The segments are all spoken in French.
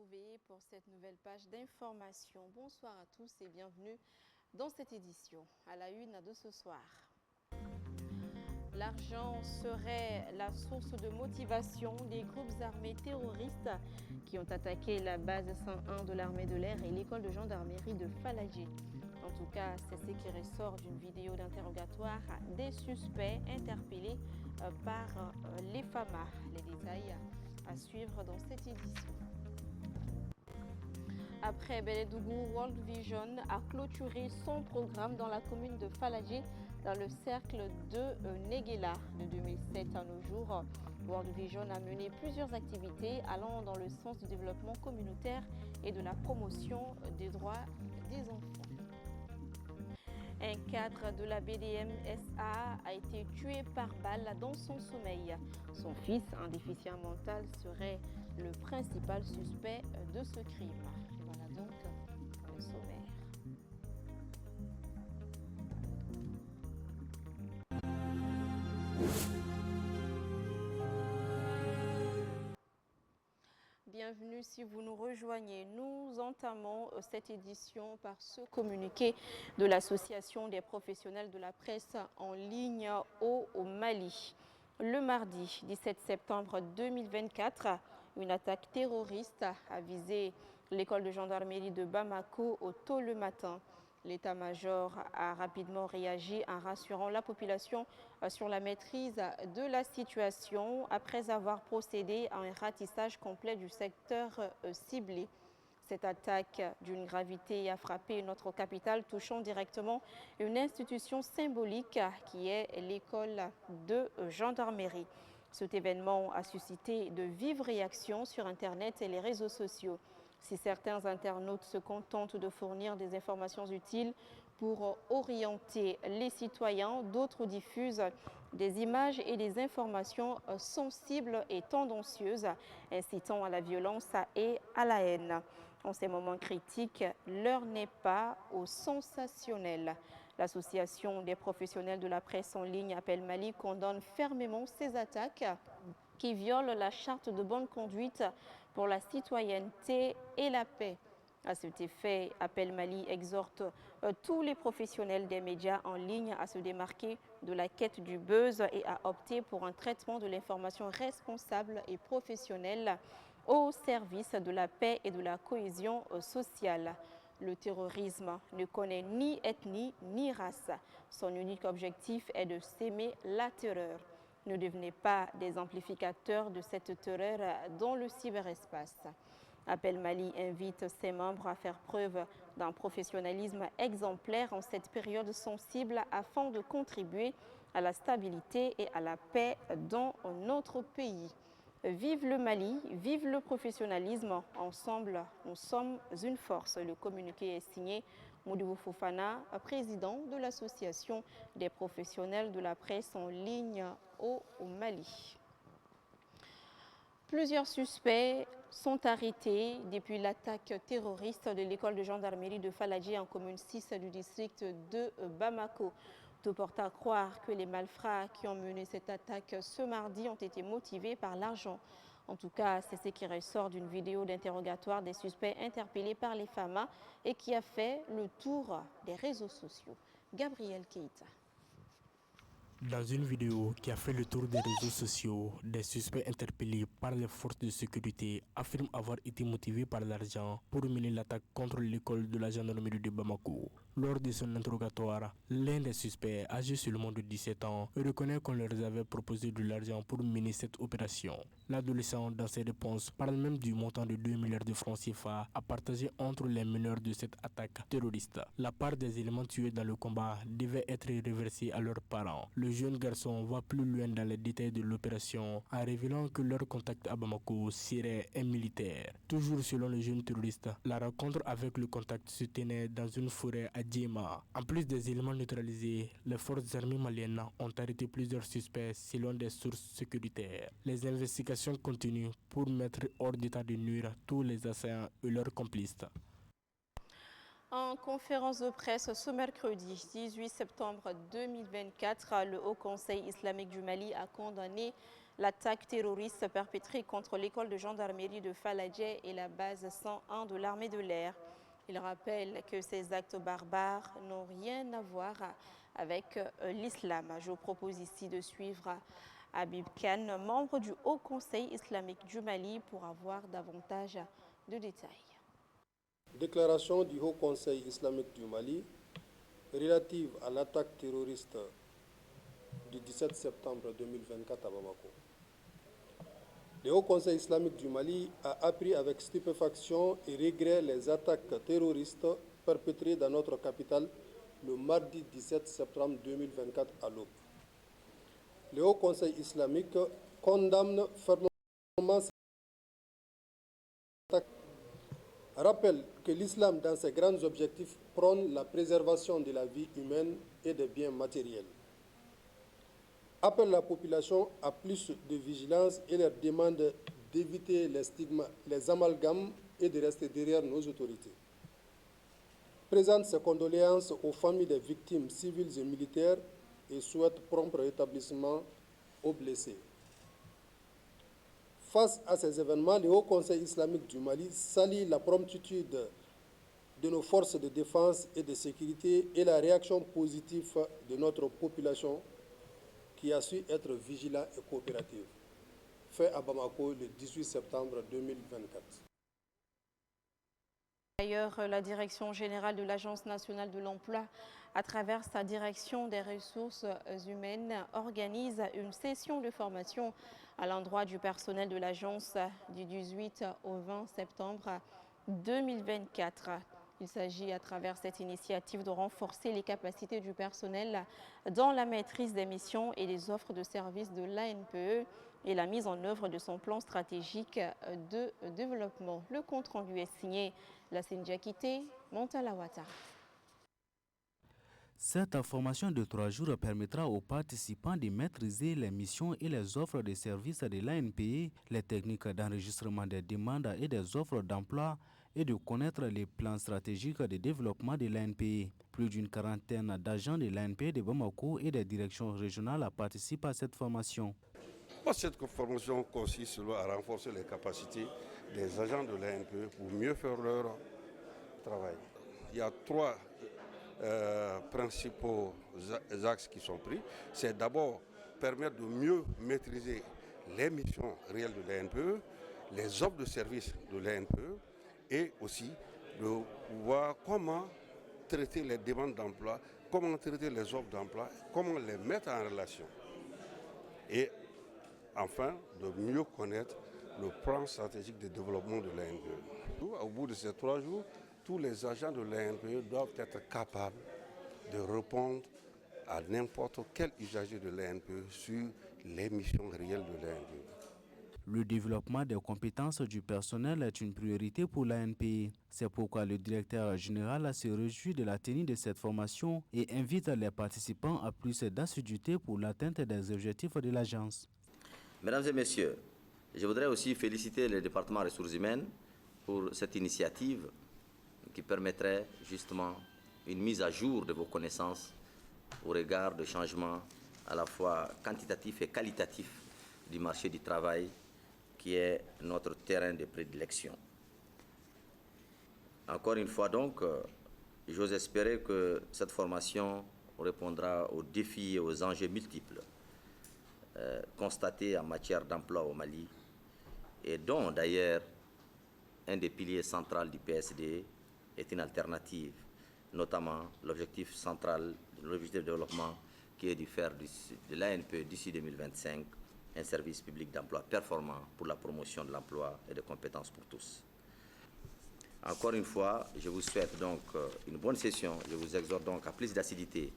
retrouver pour cette nouvelle page d'information. Bonsoir à tous et bienvenue dans cette édition. À la une de ce soir. L'argent serait la source de motivation des groupes armés terroristes qui ont attaqué la base 101 de l'armée de l'air et l'école de gendarmerie de Faladji. En tout cas, c'est ce qui ressort d'une vidéo d'interrogatoire des suspects interpellés par les FAMA. Les détails à suivre dans cette édition. Après Beledougou, World Vision a clôturé son programme dans la commune de Faladji dans le cercle de Néguéla. De 2007 à nos jours, World Vision a mené plusieurs activités allant dans le sens du développement communautaire et de la promotion des droits des enfants. Un cadre de la BDM-SA a été tué par balle dans son sommeil. Son fils, un déficient mental, serait le principal suspect de ce crime. Voilà donc le sommaire. Bienvenue si vous nous rejoignez. Nous entamons cette édition par ce communiqué de l'Association des professionnels de la presse en ligne au Mali. Le mardi 17 septembre 2024, une attaque terroriste a visé l'école de gendarmerie de Bamako tôt le matin. L'état-major a rapidement réagi en rassurant la population sur la maîtrise de la situation après avoir procédé à un ratissage complet du secteur ciblé. Cette attaque d'une gravité a frappé notre capitale, touchant directement une institution symbolique qui est l'école de gendarmerie. Cet événement a suscité de vives réactions sur Internet et les réseaux sociaux. Si certains internautes se contentent de fournir des informations utiles pour orienter les citoyens, d'autres diffusent des images et des informations sensibles et tendancieuses, incitant à la violence et à la haine. En ces moments critiques, l'heure n'est pas au sensationnel. L'Association des professionnels de la presse en ligne Appel Mali condamne fermement ces attaques qui violent la charte de bonne conduite pour la citoyenneté et la paix. À cet effet, Appel Mali exhorte tous les professionnels des médias en ligne à se démarquer de la quête du buzz et à opter pour un traitement de l'information responsable et professionnel au service de la paix et de la cohésion sociale. Le terrorisme ne connaît ni ethnie ni race. Son unique objectif est de s'aimer la terreur. Ne devenez pas des amplificateurs de cette terreur dans le cyberespace. Appel Mali invite ses membres à faire preuve d'un professionnalisme exemplaire en cette période sensible afin de contribuer à la stabilité et à la paix dans notre pays. Vive le Mali, vive le professionnalisme. Ensemble, nous sommes une force. Le communiqué est signé Moudou Fofana, président de l'Association des professionnels de la presse en ligne au Mali. Plusieurs suspects sont arrêtés depuis l'attaque terroriste de l'école de gendarmerie de Faladji en commune 6 du district de Bamako. Tout porte à croire que les malfrats qui ont mené cette attaque ce mardi ont été motivés par l'argent. En tout cas, c'est ce qui ressort d'une vidéo d'interrogatoire des suspects interpellés par les FAMA et qui a fait le tour des réseaux sociaux. Gabriel Keita. Dans une vidéo qui a fait le tour des réseaux sociaux, des suspects interpellés par les forces de sécurité affirment avoir été motivés par l'argent pour mener l'attaque contre l'école de la gendarmerie de Bamako. Lors de son interrogatoire, l'un des suspects, âgé seulement de 17 ans, reconnaît qu'on leur avait proposé de l'argent pour mener cette opération. L'adolescent, dans ses réponses, parle même du montant de 2 milliards de francs CFA à partager entre les meneurs de cette attaque terroriste. La part des éléments tués dans le combat devait être reversée à leurs parents. Le jeune garçon va plus loin dans les détails de l'opération en révélant que leur contact à Bamako serait un militaire. Toujours selon le jeune terroriste, la rencontre avec le contact se tenait dans une forêt à Djema. En plus des éléments neutralisés, les forces armées maliennes ont arrêté plusieurs suspects selon des sources sécuritaires. Les investigations continuent pour mettre hors d'état de nuire tous les assaillants et leurs complices. En conférence de presse ce mercredi 18 septembre 2024, le Haut Conseil islamique du Mali a condamné l'attaque terroriste perpétrée contre l'école de gendarmerie de Faladje et la base 101 de l'armée de l'air. Il rappelle que ces actes barbares n'ont rien à voir avec l'islam. Je vous propose ici de suivre Habib Khan, membre du Haut Conseil islamique du Mali, pour avoir davantage de détails. Déclaration du Haut Conseil islamique du Mali relative à l'attaque terroriste du 17 septembre 2024 à Bamako. Le Haut Conseil islamique du Mali a appris avec stupéfaction et regret les attaques terroristes perpétrées dans notre capitale le mardi 17 septembre 2024 à l'aube. Le Haut Conseil islamique condamne fermement ces attaques. Rappelle que l'islam, dans ses grands objectifs, prône la préservation de la vie humaine et des biens matériels. Appelle la population à plus de vigilance et leur demande d'éviter les stigmas, les amalgames et de rester derrière nos autorités. Présente ses condoléances aux familles des victimes civiles et militaires et souhaite prompt rétablissement aux blessés. Face à ces événements, le Haut Conseil islamique du Mali salue la promptitude de nos forces de défense et de sécurité et la réaction positive de notre population qui a su être vigilant et coopérative. Fait à Bamako le 18 septembre 2024. D'ailleurs, la Direction générale de l'Agence nationale de l'emploi, à travers sa direction des ressources humaines, organise une session de formation à l'endroit du personnel de l'agence du 18 au 20 septembre 2024. Il s'agit à travers cette initiative de renforcer les capacités du personnel dans la maîtrise des missions et des offres de services de l'ANPE et la mise en œuvre de son plan stratégique de développement. Le compte-rendu est signé Lassine Diakité, Montalawata. Cette formation de 3 jours permettra aux participants de maîtriser les missions et les offres de services de l'ANPE, les techniques d'enregistrement des demandes et des offres d'emploi et de connaître les plans stratégiques de développement de l'ANPE. Plus d'une quarantaine d'agents de l'ANPE de Bamako et des directions régionales participent à cette formation. Cette formation consiste à renforcer les capacités des agents de l'ANPE pour mieux faire leur travail. Il y a 3 principaux axes qui sont pris. C'est d'abord permettre de mieux maîtriser les missions réelles de l'ANPE, les offres de services de l'ANPE et aussi de voir comment traiter les demandes d'emploi, comment traiter les offres d'emploi, comment les mettre en relation. Et enfin, de mieux connaître le plan stratégique de développement de l'ANPE. Au bout de ces 3 jours, tous les agents de l'ANPE doivent être capables de répondre à n'importe quel usager de l'ANPE sur les missions réelles de l'ANPE. Le développement des compétences du personnel est une priorité pour l'ANPE. C'est pourquoi le directeur général se réjouit de la tenue de cette formation et invite les participants à plus d'assiduité pour l'atteinte des objectifs de l'agence. Mesdames et messieurs, je voudrais aussi féliciter le département des ressources humaines pour cette initiative qui permettrait justement une mise à jour de vos connaissances au regard de changements à la fois quantitatifs et qualitatifs du marché du travail qui est notre terrain de prédilection. Encore une fois donc, j'ose espérer que cette formation répondra aux défis et aux enjeux multiples constatés en matière d'emploi au Mali et dont d'ailleurs un des piliers centraux du PSD est une alternative, notamment l'objectif central de l'objectif de développement qui est de faire de l'ANPE d'ici 2025 un service public d'emploi performant pour la promotion de l'emploi et des compétences pour tous. Encore une fois, je vous souhaite donc une bonne session. Je vous exhorte donc à plus d'assiduité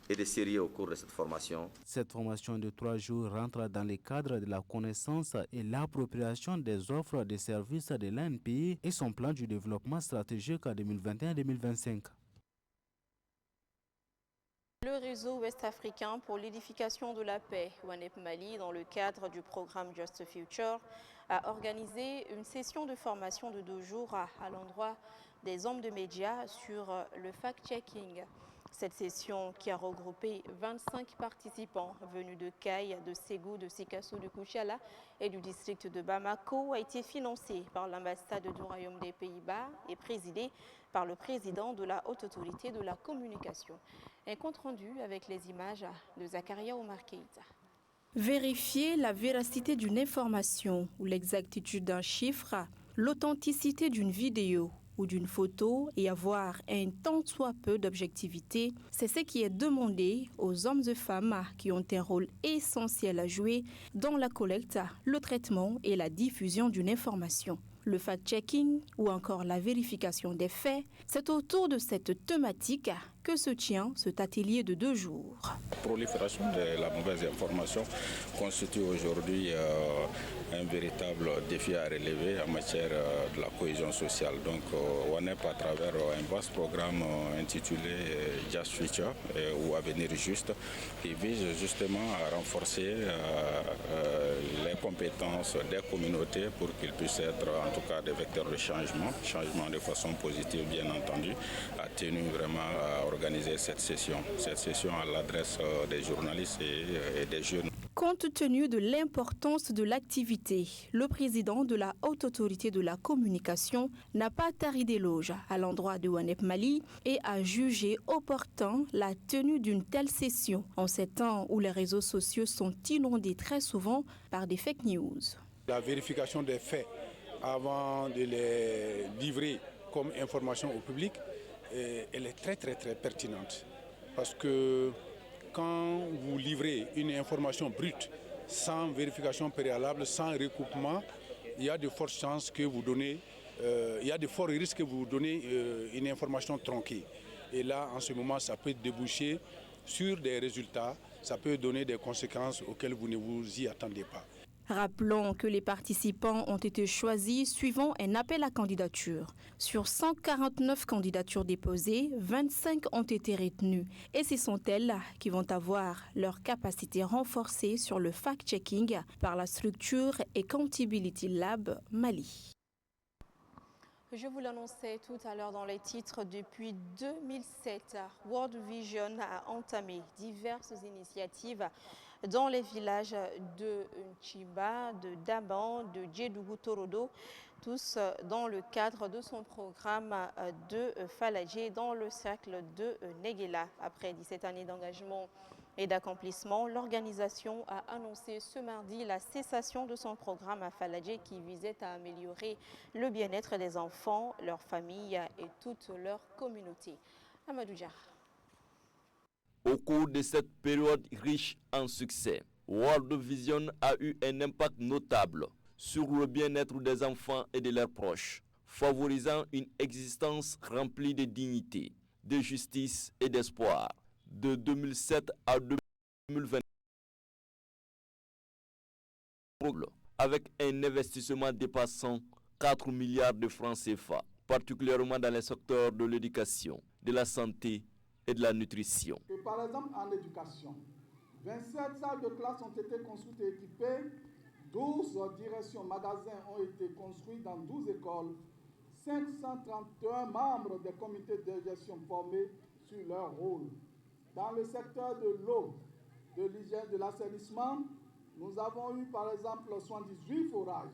et de sérieux au cours de cette formation. Cette formation de 3 jours rentre dans le cadre de la connaissance et l'appropriation des offres de services de l'ANPE et son plan du développement stratégique 2021-2025. Le réseau ouest-africain pour l'édification de la paix, WANEP Mali, dans le cadre du programme Just Future, a organisé une session de formation de 2 jours à l'endroit des hommes de médias sur le fact-checking. Cette session, qui a regroupé 25 participants venus de Caille, de Ségou, de Sikasso, de Kouchala et du district de Bamako, a été financée par l'ambassade du Royaume des Pays-Bas et présidée par le président de la Haute Autorité de la Communication. Un compte rendu avec les images de Zakaria Omar Keïta. Vérifier la véracité d'une information ou l'exactitude d'un chiffre, l'authenticité d'une vidéo ou d'une photo et avoir un tant soit peu d'objectivité, c'est ce qui est demandé aux hommes et femmes qui ont un rôle essentiel à jouer dans la collecte, le traitement et la diffusion d'une information. Le fact-checking ou encore la vérification des faits, c'est autour de cette thématique que se tient cet atelier de 2 jours. La prolifération de la mauvaise information constitue aujourd'hui un véritable défi à relever en matière de la cohésion sociale. Donc ONEP, à travers un vaste programme intitulé Just Future ou Avenir Juste, qui vise justement à renforcer les compétences des communautés pour qu'ils puissent être en tout cas des vecteurs de changement de façon positive bien entendu, a tenu vraiment à organiser cette session à l'adresse des journalistes et des jeunes. Compte tenu de l'importance de l'activité, le président de la Haute Autorité de la Communication n'a pas tari d'éloge à l'endroit de ONEP Mali et a jugé opportun la tenue d'une telle session en ces temps où les réseaux sociaux sont inondés très souvent par des fake news. La vérification des faits avant de les livrer comme information au public, elle est très pertinente parce que quand vous livrez une information brute, sans vérification préalable, sans recoupement, il y a de fortes chances que vous donnez, il y a de forts risques que vous donnez une information tronquée. Et là, en ce moment, ça peut déboucher sur des résultats, ça peut donner des conséquences auxquelles vous ne vous y attendez pas. Rappelons que les participants ont été choisis suivant un appel à candidature. Sur 149 candidatures déposées, 25 ont été retenues. Et ce sont elles qui vont avoir leur capacité renforcée sur le fact-checking par la structure Accountability Lab Mali. Je vous l'annonçais tout à l'heure dans les titres, depuis 2007, World Vision a entamé diverses initiatives dans les villages de Nchiba, de Daban, de Djedougou Torodo, tous dans le cadre de son programme de Faladjé dans le cercle de Neguela. Après 17 années d'engagement et d'accomplissement, l'organisation a annoncé ce mardi la cessation de son programme à Faladjé qui visait à améliorer le bien-être des enfants, leurs familles et toute leur communauté. Amadou Diar. Au cours de cette période riche en succès, World Vision a eu un impact notable sur le bien-être des enfants et de leurs proches, favorisant une existence remplie de dignité, de justice et d'espoir. De 2007 à 2020, avec un investissement dépassant 4 milliards de francs CFA, particulièrement dans les secteurs de l'éducation, de la santé et de la nutrition. Et par exemple, en éducation, 27 salles de classe ont été construites et équipées, 12 directions magasins ont été construits dans 12 écoles, 531 membres des comités de gestion formés sur leur rôle. Dans le secteur de l'eau, de l'hygiène, de l'assainissement, nous avons eu par exemple 78 forages,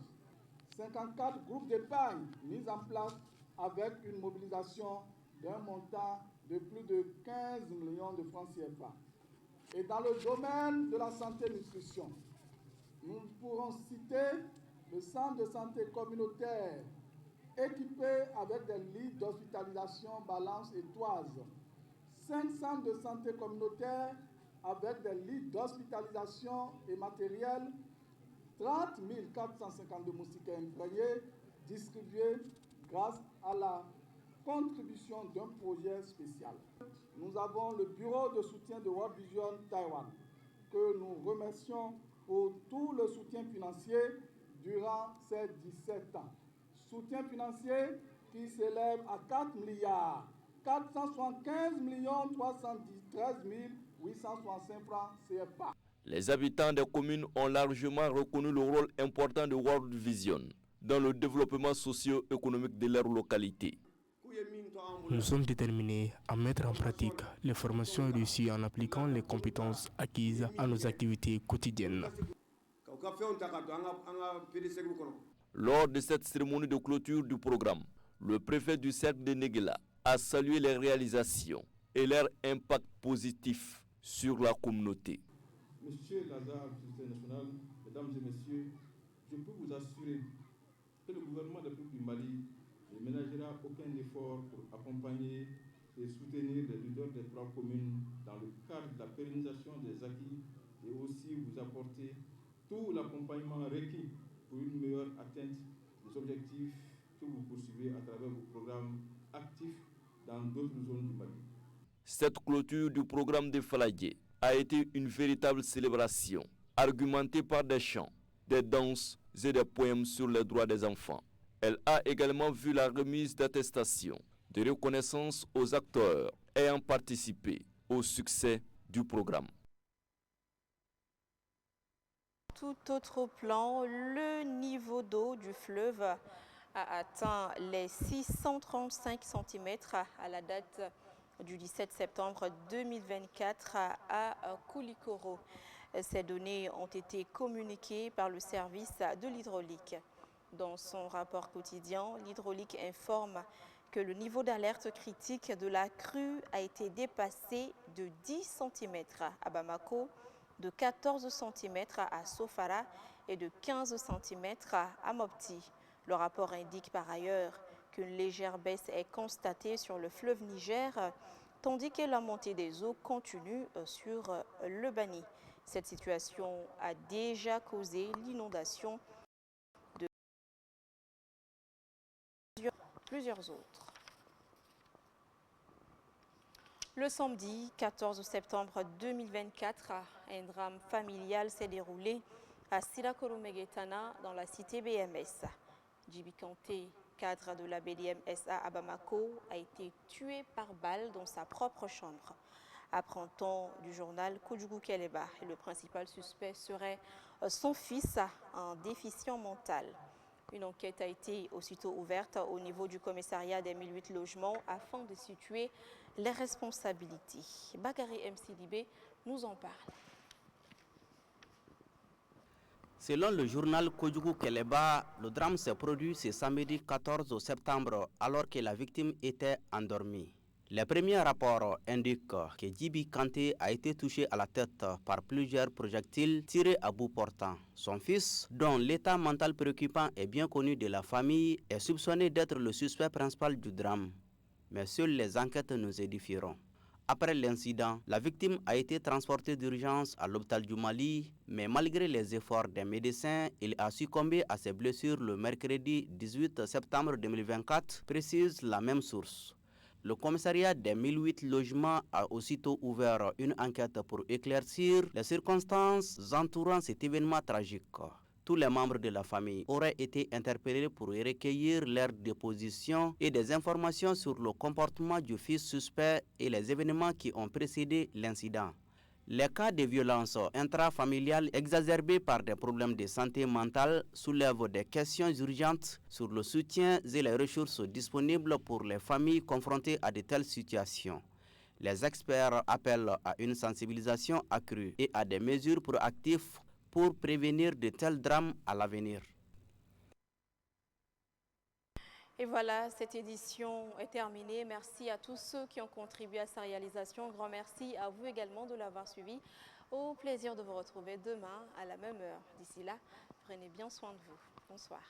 54 groupes d'épargne mis en place avec une mobilisation d'un montant de plus de 15 millions de francs CFA. Et dans le domaine de la santé-nutrition, nous pourrons citer le centre de santé communautaire équipé avec des lits d'hospitalisation Balance et Toise, 5 centres de santé communautaire avec des lits d'hospitalisation et matériel, 30 452 moustiquaires imprégnés distribués grâce à la contribution d'un projet spécial. Nous avons le bureau de soutien de World Vision Taïwan, que nous remercions pour tout le soutien financier durant ces 17 ans. Soutien financier qui s'élève à 4 milliards 475 313 865 francs CFA. Les habitants des communes ont largement reconnu le rôle important de World Vision dans le développement socio-économique de leur localité. Nous sommes déterminés à mettre en pratique les formations réussies en appliquant les compétences acquises à nos activités quotidiennes. Lors de cette cérémonie de clôture du programme, le préfet du cercle de Néguéla a salué les réalisations et leur impact positif sur la communauté. Monsieur Lazare, ministre national, mesdames et messieurs, je peux vous assurer que le gouvernement de la République du Mali ne ménagera aucun effort pour accompagner et soutenir les leaders des trois communes dans le cadre de la pérennisation des acquis et aussi vous apporter tout l'accompagnement requis pour une meilleure atteinte des objectifs que vous poursuivez à travers vos programmes actifs dans d'autres zones du Mali. Cette clôture du programme de Faladje a été une véritable célébration, argumentée par des chants, des danses et des poèmes sur les droits des enfants. Elle a également vu la remise d'attestations de reconnaissance aux acteurs ayant participé au succès du programme. Tout autre plan, le niveau d'eau du fleuve a atteint les 635 cm à la date du 17 septembre 2024 à Koulikoro. Ces données ont été communiquées par le service de l'hydraulique. Dans son rapport quotidien, l'hydraulique informe que le niveau d'alerte critique de la crue a été dépassé de 10 cm à Bamako, de 14 cm à Sofara et de 15 cm à Mopti. Le rapport indique par ailleurs qu'une légère baisse est constatée sur le fleuve Niger, tandis que la montée des eaux continue sur le Bani. Cette situation a déjà causé l'inondation de plusieurs autres. Le samedi 14 septembre 2024, un drame familial s'est déroulé à Sirakoro-Megetana dans la cité BMS. Djibi Kanté, cadre de la BDMSA à Bamako, a été tué par balle dans sa propre chambre. Apprend-on du journal Koudjougou Keleba, le principal suspect serait son fils, un déficient mental. Une enquête a été aussitôt ouverte au niveau du commissariat des 1008 logements afin de situer les responsabilités. Bakary MCDB nous en parle. Selon le journal Koudjougou Keleba, le drame s'est produit ce samedi 14 septembre alors que la victime était endormie. Les premiers rapports indiquent que Djibi Kanté a été touché à la tête par plusieurs projectiles tirés à bout portant. Son fils, dont l'état mental préoccupant est bien connu de la famille, est soupçonné d'être le suspect principal du drame. Mais seules les enquêtes nous édifieront. Après l'incident, la victime a été transportée d'urgence à l'hôpital du Mali, mais malgré les efforts des médecins, il a succombé à ses blessures le mercredi 18 septembre 2024, précise la même source. Le commissariat des 1008 logements a aussitôt ouvert une enquête pour éclaircir les circonstances entourant cet événement tragique. Tous les membres de la famille auraient été interpellés pour recueillir leurs dépositions et des informations sur le comportement du fils suspect et les événements qui ont précédé l'incident. Les cas de violence intrafamiliales exacerbés par des problèmes de santé mentale soulèvent des questions urgentes sur le soutien et les ressources disponibles pour les familles confrontées à de telles situations. Les experts appellent à une sensibilisation accrue et à des mesures proactives pour prévenir de tels drames à l'avenir. Et voilà, cette édition est terminée. Merci à tous ceux qui ont contribué à sa réalisation. Grand merci à vous également de l'avoir suivi. Au plaisir de vous retrouver demain à la même heure. D'ici là, prenez bien soin de vous. Bonsoir.